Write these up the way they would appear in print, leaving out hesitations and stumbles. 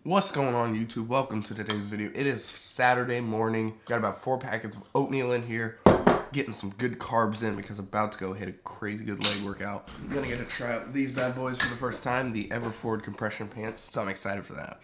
What's going on, YouTube? Welcome to today's video. It is Saturday morning. Got about 4 packets of oatmeal in here. Getting some good carbs in because I'm about to go hit a crazy good leg workout. I'm gonna get to try out these bad boys for the first time, the Everforward compression pants. So I'm excited for that.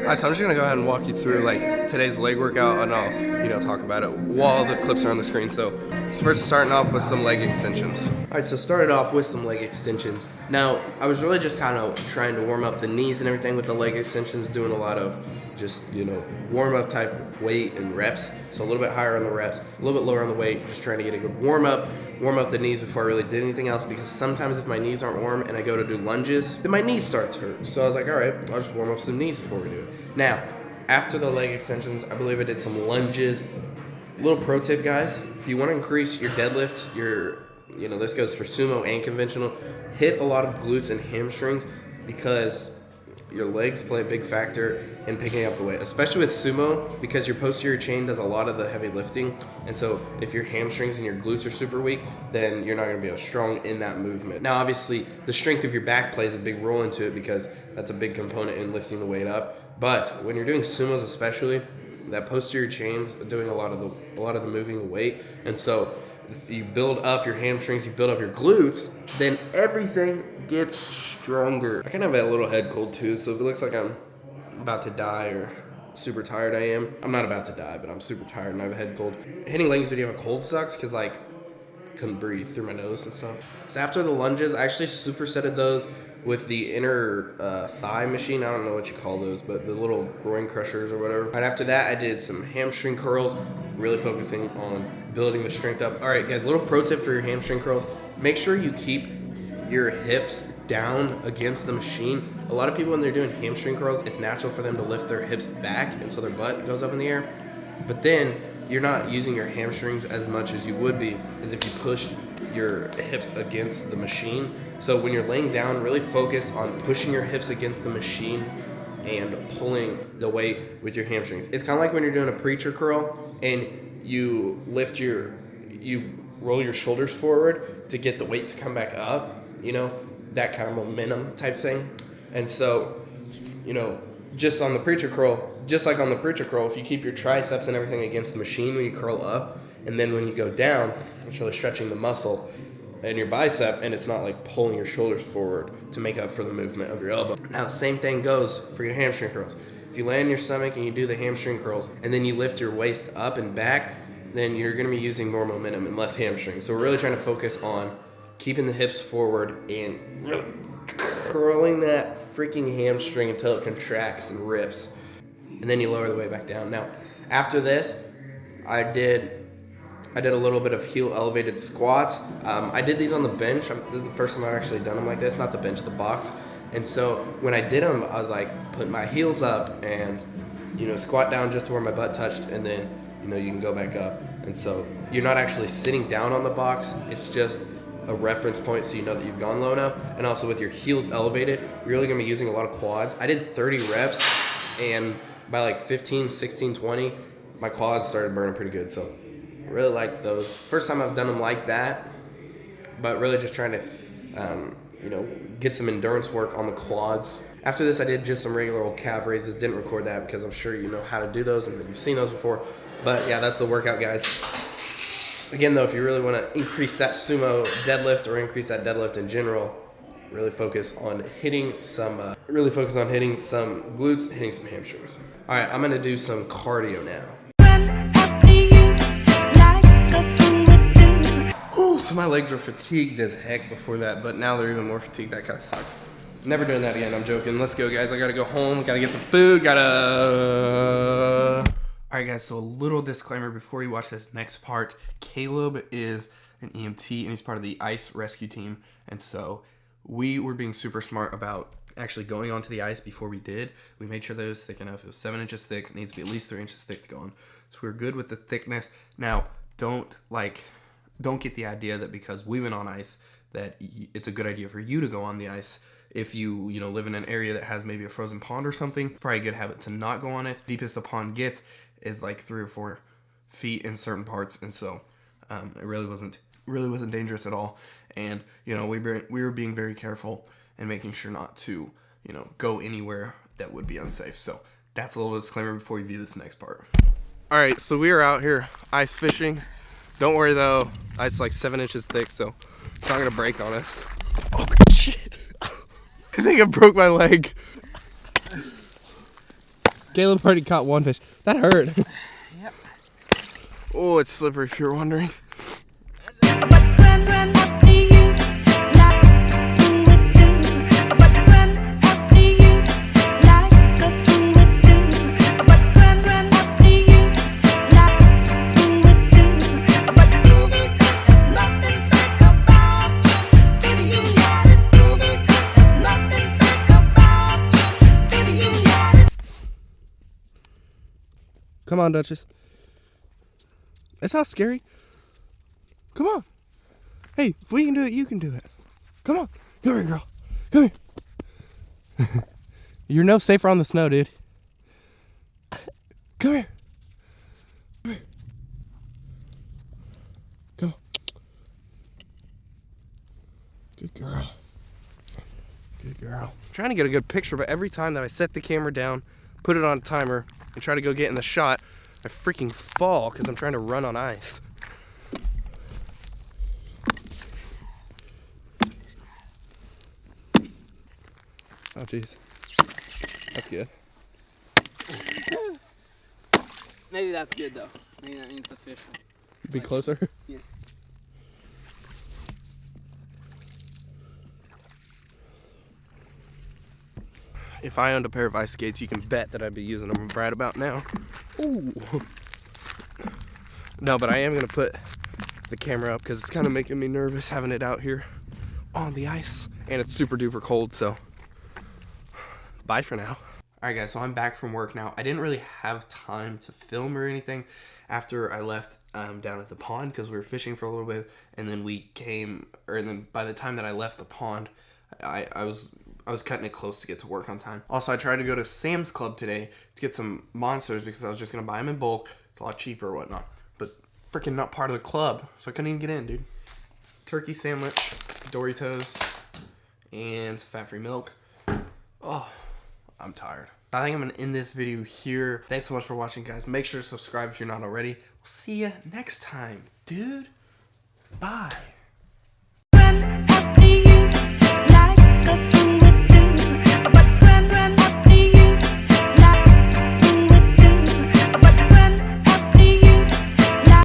Alright, so I'm just gonna go ahead and walk you through like today's leg workout, and I'll talk about it while the clips are on the screen. So first, starting off with some leg extensions. Alright, so started off with some leg extensions. Now I was really just kind of trying to warm up the knees and everything with the leg extensions, doing a lot of just warm up type weight and reps. So a little bit higher on the reps, a little bit lower on the weight, just trying to get a good warm up the knees before I really did anything else, because sometimes if my knees aren't warm and I go to do lunges, then my knees start to hurt. So I was like, all right, I'll just warm up some knees before we do it. Now, after the leg extensions, I believe I did some lunges. Little pro tip, guys, if you want to increase your deadlift, this goes for sumo and conventional, hit a lot of glutes and hamstrings, because your legs play a big factor in picking up the weight, especially with sumo, because your posterior chain does a lot of the heavy lifting. And so if your hamstrings and your glutes are super weak, then you're not going to be as strong in that movement. Now, obviously, the strength of your back plays a big role into it, because that's a big component in lifting the weight up. But when you're doing sumos especially, that posterior chain's doing a lot of the moving the weight. And so if you build up your hamstrings, you build up your glutes, then everything gets stronger. I kind of have a little head cold too, so if it looks like I'm about to die or super tired, I am. I'm not about to die, but I'm super tired and I have a head cold. Hitting legs when you have a cold sucks, because I couldn't breathe through my nose and stuff. So after the lunges, I actually supersetted those with the inner thigh machine. I don't know what you call those, but the little groin crushers or whatever. Right after that, I did some hamstring curls, really focusing on building the strength up. All right, guys, a little pro tip for your hamstring curls. Make sure you keep your hips down against the machine. A lot of people, when they're doing hamstring curls, it's natural for them to lift their hips back, and so their butt goes up in the air. But then you're not using your hamstrings as much as you would be as if you pushed your hips against the machine. So when you're laying down, really focus on pushing your hips against the machine and pulling the weight with your hamstrings. It's kind of like when you're doing a preacher curl and you roll your shoulders forward to get the weight to come back up, that kind of momentum type thing. And so, just like on the preacher curl, if you keep your triceps and everything against the machine when you curl up, and then when you go down, it's really stretching the muscle and your bicep, and it's not like pulling your shoulders forward to make up for the movement of your elbow. Now, the same thing goes for your hamstring curls. If you lay on your stomach and you do the hamstring curls, and then you lift your waist up and back, then you're going to be using more momentum and less hamstring. So we're really trying to focus on keeping the hips forward and really curling that freaking hamstring until it contracts and rips. And then you lower the weight back down. Now, after this, I did a little bit of heel elevated squats. I did these on the bench. This is the first time I've actually done them like this, not the bench, the box. And so when I did them, I was like putting my heels up and, squat down just to where my butt touched, and then, you can go back up. And so you're not actually sitting down on the box. It's just a reference point so you know that you've gone low enough. And also with your heels elevated, you're really going to be using a lot of quads. I did 30 reps, and by like 15, 16, 20, my quads started burning pretty good. So I really liked those. First time I've done them like that, but really just trying to, get some endurance work on the quads. After this, I did just some regular old calf raises. Didn't record that because I'm sure you know how to do those and you've seen those before. But yeah, that's the workout, guys. Again, though, if you really want to increase that sumo deadlift or increase that deadlift in general, really focus on hitting some glutes, hitting some hamstrings. All right, I'm going to do some cardio now. Ooh, so my legs were fatigued as heck before that, but now they're even more fatigued. That kind of sucks. Never doing that again. I'm joking. Let's go, guys. I got to go home. Got to get some food. Alright, guys, so a little disclaimer before you watch this next part. Caleb is an EMT and he's part of the ice rescue team, and so we were being super smart about actually going onto the ice before we did. We made sure that it was thick enough. It was 7 inches thick. It needs to be at least 3 inches thick to go on. So we're good with the thickness. Now, don't get the idea that because we went on ice that it's a good idea for you to go on the ice. if you live in an area that has maybe a frozen pond or something, probably a good habit to not go on it. Deepest the pond gets is like 3 or 4 feet in certain parts, and so it really wasn't dangerous at all. And we were being very careful and making sure not to go anywhere that would be unsafe. So that's a little disclaimer before you view this next part. All right, so we are out here ice fishing. Don't worry though, ice is like 7 inches thick, so it's not gonna break on us. Oh shit! I think I broke my leg. Caleb already caught 1 fish. That hurt. Yep. Oh, it's slippery if you're wondering. Come on, Duchess. It's not scary. Come on. Hey, if we can do it, you can do it. Come on. Come here, girl. Come here. You're no safer on the snow, dude. Come here. Come here. Come on. Good girl. Good girl. I'm trying to get a good picture, but every time that I set the camera down, put it on a timer, and try to go get in the shot, I freaking fall because I'm trying to run on ice. Oh geez, that's good. Maybe that's good though. Maybe that means the fish will be closer. Yeah. If I owned a pair of ice skates, you can bet that I'd be using them right about now. Ooh. No, but I am gonna put the camera up because it's kind of making me nervous having it out here on the ice, and it's super duper cold, so bye for now. All right guys, so I'm back from work now. I didn't really have time to film or anything after I left down at the pond because we were fishing for a little bit, and then then by the time that I left the pond, I was cutting it close to get to work on time. Also, I tried to go to Sam's Club today to get some monsters because I was just gonna buy them in bulk. It's a lot cheaper or whatnot, but freaking not part of the club, so I couldn't even get in, dude. Turkey sandwich, Doritos, and fat-free milk. Oh, I'm tired. I think I'm gonna end this video here. Thanks so much for watching, guys. Make sure to subscribe if you're not already. We'll see you next time, dude. Bye. Run after you like a